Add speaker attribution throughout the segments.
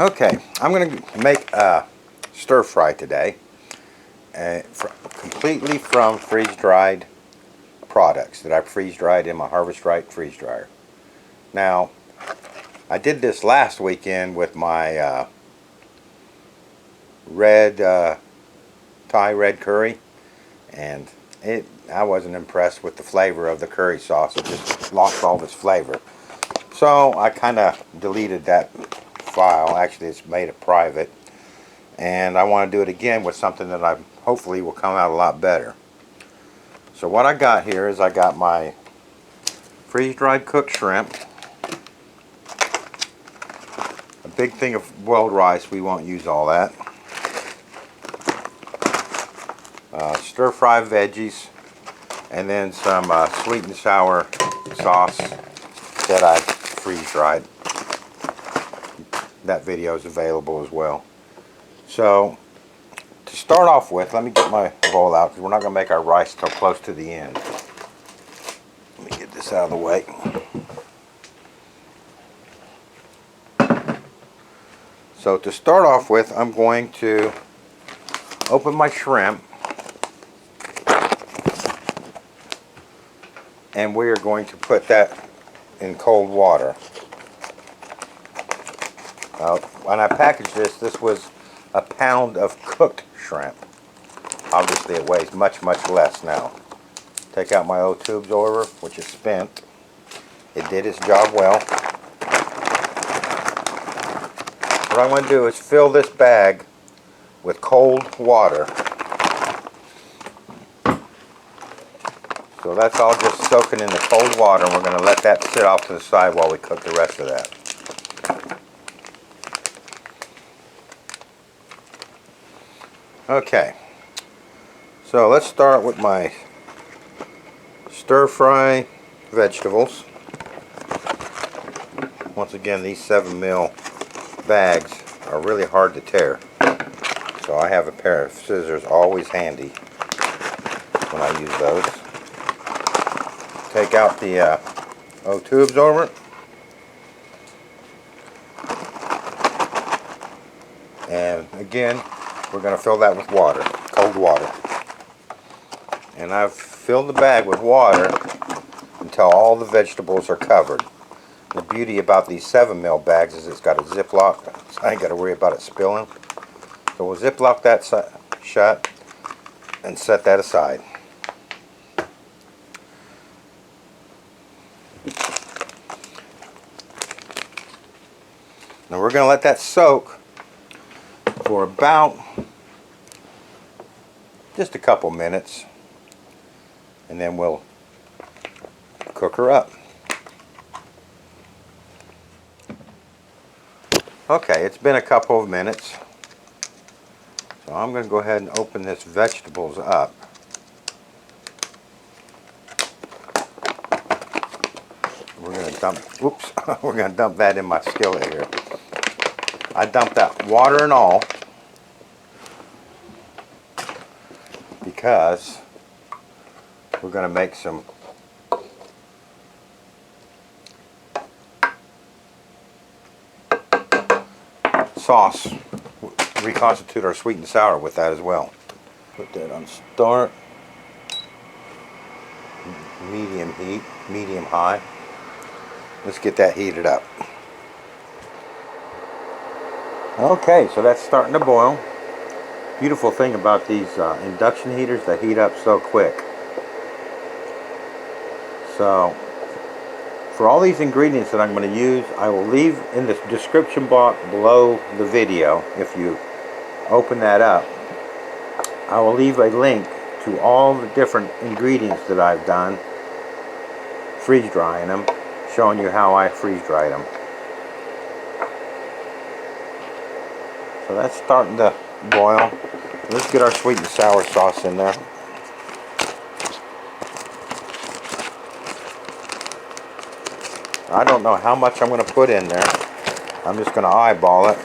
Speaker 1: Okay, I'm going to make a stir fry today, completely from freeze-dried products that I freeze-dried in my Harvest Right freeze dryer. Now, I did this last weekend with my Thai red curry, and I wasn't impressed with the flavor of the curry sauce. It just lost all this flavor. So I kind of deleted that file. Actually, it's made it private, and I want to do it again with something that I hopefully will come out a lot better. So what I got here is I got my freeze-dried cooked shrimp, a big thing of boiled rice. We won't use all that. Stir-fry veggies, and then some sweet and sour sauce that I freeze-dried. That video is available as well. So to start off with, let me get my bowl out because we're not going to make our rice till close to the end. Let me get this out of the way. So to start off with, I'm going to open my shrimp, and we are going to put that in cold water. When I packaged this was a pound of cooked shrimp. Obviously it weighs much less now. Take out my O-tubes over, which is spent. It did its job well. What I'm going to do is fill this bag with cold water. So that's all just soaking in the cold water, and we're going to let that sit off to the side while we cook the rest of that. Okay, so let's start with my stir-fry vegetables. Once again, these 7mm bags are really hard to tear, so I have a pair of scissors always handy when I use those. Take out the O-tubes over it, and again we're going to fill that with water, cold water. And I've filled the bag with water until all the vegetables are covered. The beauty about these 7mm bags is it's got a Ziploc, so I ain't got to worry about it spilling. So we'll Ziploc that shut and set that aside. Now we're going to let that soak for about just a couple minutes, and then we'll cook her up. Okay, it's been a couple of minutes, so I'm going to go ahead and open this vegetables up. We're going to dump, oops, we're going to dump that in my skillet here. I dumped that water and all because we're going to make some sauce, reconstitute our sweet and sour with that as well. Put that on start, medium heat, medium high. Let's get that heated up. Okay, so that's starting to boil. Beautiful thing about these induction heaters, they heat up so quick. So for all these ingredients that I'm going to use, I will leave in the description box below the video. If you open that up, I will leave a link to all the different ingredients that I've done, freeze drying them, showing you how I freeze dried them. So that's starting to boil. Let's get our sweet and sour sauce in there. I don't know how much I'm going to put in there. I'm just going to eyeball it.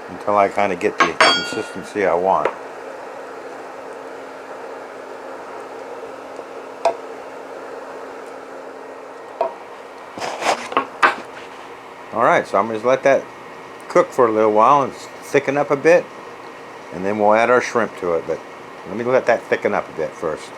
Speaker 1: Until I kind of get the consistency I want. Alright, so I'm going to let that cook for a little while and thicken up a bit, and then we'll add our shrimp to it. But let me let that thicken up a bit first.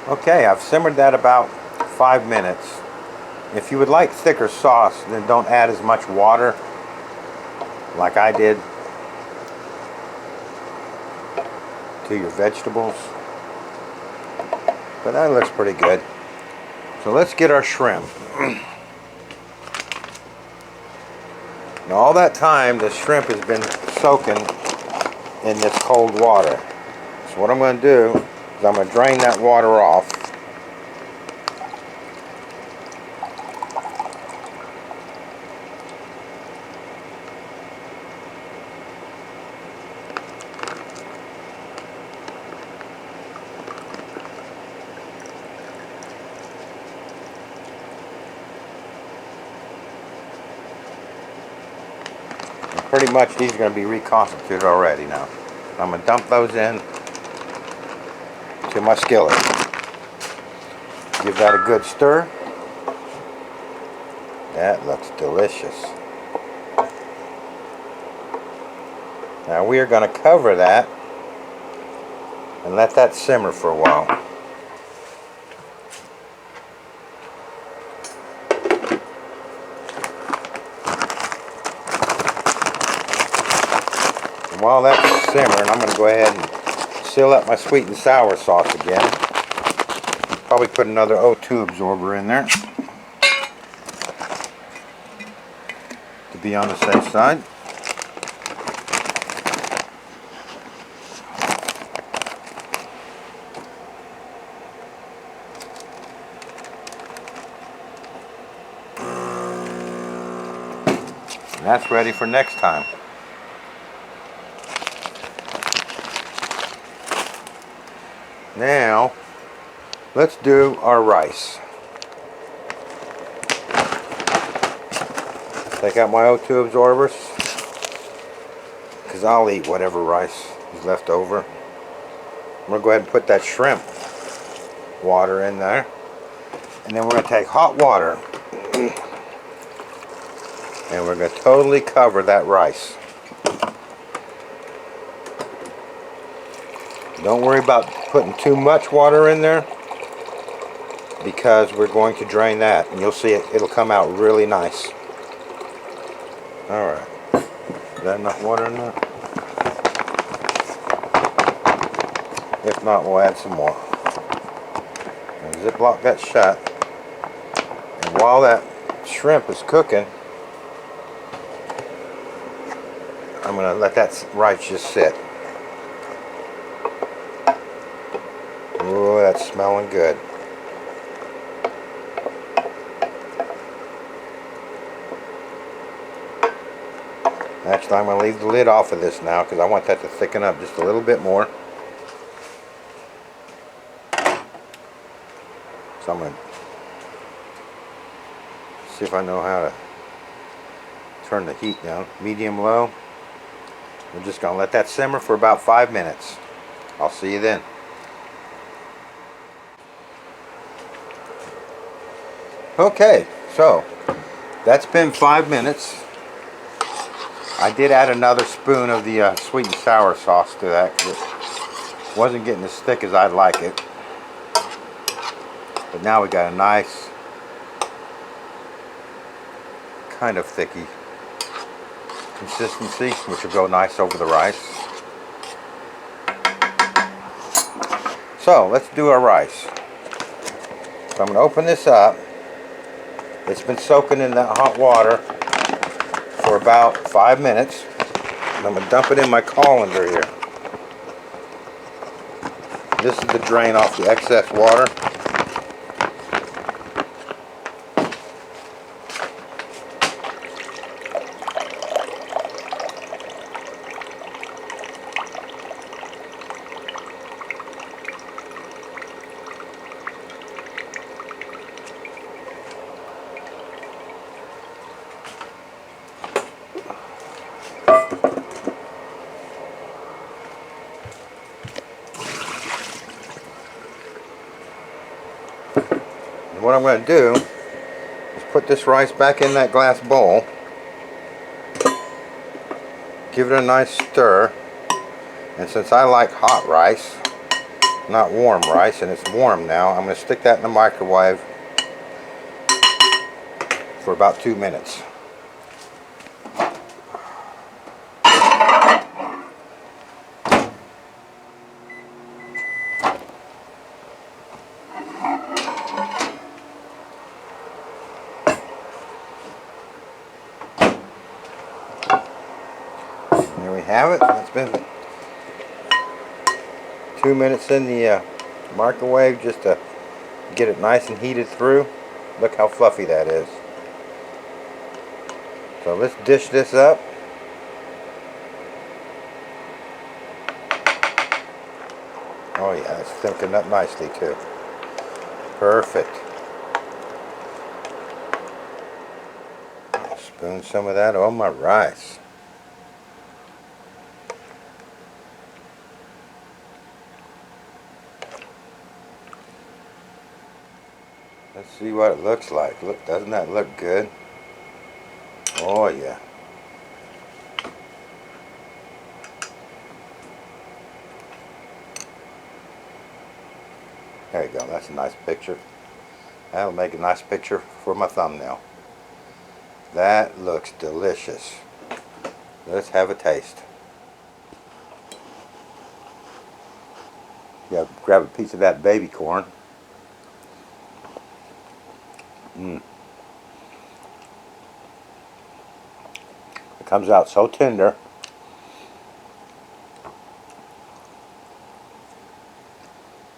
Speaker 1: Okay, I've simmered that about 5 minutes. If you would like thicker sauce, then don't add as much water like I did to your vegetables. But that looks pretty good. So let's get our shrimp. Now all that time the shrimp has been soaking in this cold water. So what I'm going to do is I'm going to drain that water off. Pretty much these are going to be reconstituted already now. I'm going to dump those in to my skillet. Give that a good stir. That looks delicious. Now we are going to cover that and let that simmer for a while. While that's simmering, I'm going to go ahead and seal up my sweet and sour sauce again. Probably put another O2 absorber in there to be on the safe side. And that's ready for next time. Now, let's do our rice. Take out my O2 absorbers, because I'll eat whatever rice is left over. I'm going to go ahead and put that shrimp water in there. And then we're going to take hot water, and we're going to totally cover that rice. Don't worry about putting too much water in there, because we're going to drain that, and you'll see it'll come out really nice. Alright, is that enough water in there? If not, we'll add some more. And ziplock that shut, and while that shrimp is cooking, I'm going to let that rice just sit. Oh, that's smelling good. Actually, I'm going to leave the lid off of this now because I want that to thicken up just a little bit more. So I'm going to see if I know how to turn the heat down. Medium low. We're just going to let that simmer for about 5 minutes. I'll see you then. Okay, so that's been 5 minutes. I did add another spoon of the sweet and sour sauce to that because it wasn't getting as thick as I'd like it. But now we got a nice kind of thicky consistency, which will go nice over the rice. So let's do our rice. So I'm going to open this up. It's been soaking in that hot water for about 5 minutes. And I'm going to dump it in my colander here. This is the drain off the excess water. what I'm going to do is put this rice back in that glass bowl. Give it a nice stir. And since I like hot rice, not warm rice, and it's warm now, I'm going to stick that in the microwave for about 2 minutes. There we have it. It's been 2 minutes in the microwave just to get it nice and heated through. Look how fluffy that is. So let's dish this up. Oh yeah, it's thickened up nicely too. Perfect. Spoon some of that on my rice. Let's see what it looks like. Look, doesn't that look good? Oh yeah. There you go. That's a nice picture. That'll make a nice picture for my thumbnail. That looks delicious. Let's have a taste. Yeah, grab a piece of that baby corn. It comes out so tender.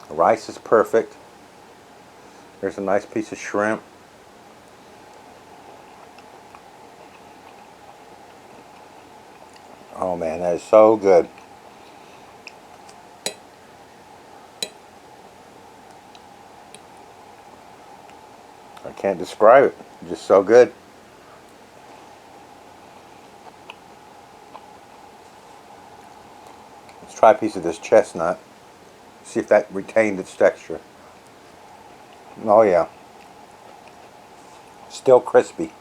Speaker 1: The rice is perfect. There's a nice piece of shrimp. Oh man, that is so good. I can't describe it. It's just so good. Let's try a piece of this chestnut. See if that retained its texture. Oh yeah. Still crispy.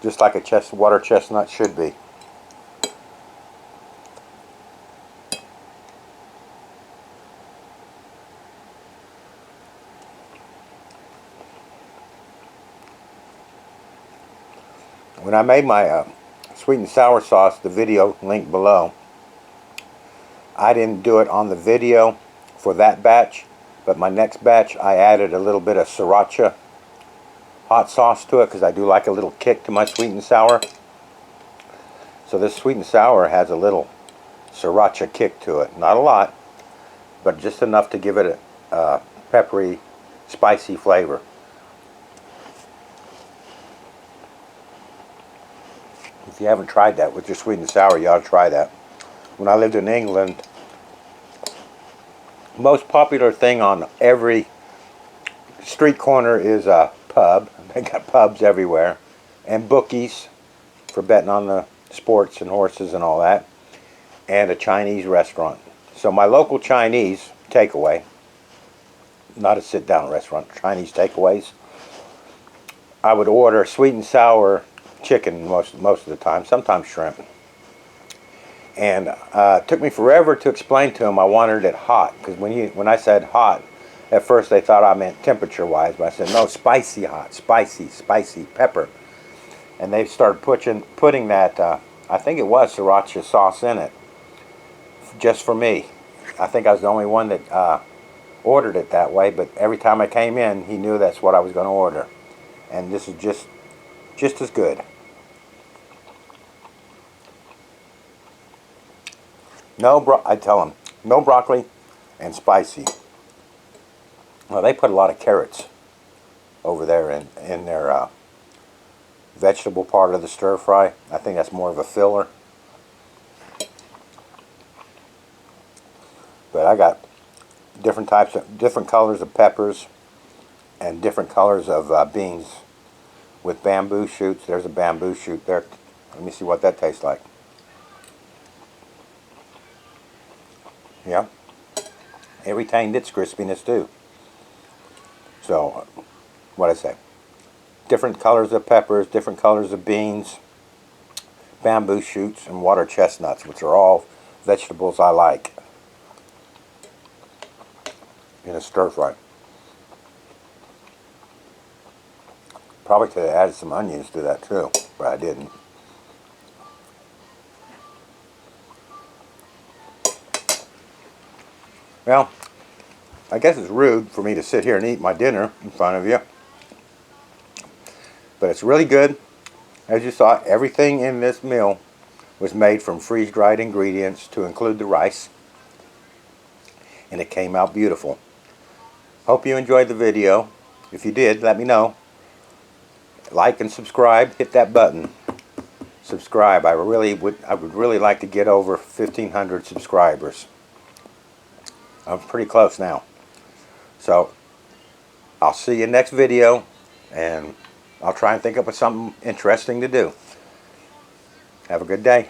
Speaker 1: Just like a water chestnut should be. When I made my sweet and sour sauce, the video link below, I didn't do it on the video for that batch, but my next batch I added a little bit of sriracha hot sauce to it because I do like a little kick to my sweet and sour. So this sweet and sour has a little sriracha kick to it. Not a lot, but just enough to give it a peppery, spicy flavor. If you haven't tried that with your sweet and sour, you ought to try that. When I lived in England, most popular thing on every street corner is a pub. They got pubs everywhere. And bookies for betting on the sports and horses and all that. And a Chinese restaurant. So my local Chinese takeaway, not a sit-down restaurant, Chinese takeaways, I would order sweet and sour chicken most of the time, sometimes shrimp. And it took me forever to explain to them I wanted it hot, because when I said hot, at first they thought I meant temperature-wise, but I said no, spicy hot, spicy pepper. And they started putting that, I think it was sriracha sauce in it, just for me. I think I was the only one that ordered it that way, but every time I came in, he knew that's what I was going to order. And this is just as good. I tell them, no broccoli and spicy. Well, they put a lot of carrots over there in their vegetable part of the stir fry. I think that's more of a filler. But I got different colors of peppers and different colors of beans with bamboo shoots. There's a bamboo shoot there. Let me see what that tastes like. Yeah, it retained its crispiness too. So what I say, different colors of peppers, different colors of beans, bamboo shoots, and water chestnuts, which are all vegetables I like in a stir fry. Probably could have added some onions to that too, but I didn't. Well, I guess it's rude for me to sit here and eat my dinner in front of you, but it's really good. As you saw, everything in this meal was made from freeze-dried ingredients to include the rice, and it came out beautiful. Hope you enjoyed the video. If you did, let me know. Like and subscribe. Hit that button. Subscribe. I would really like to get over 1,500 subscribers. I'm pretty close now. So I'll see you next video, and I'll try and think up of something interesting to do. Have a good day.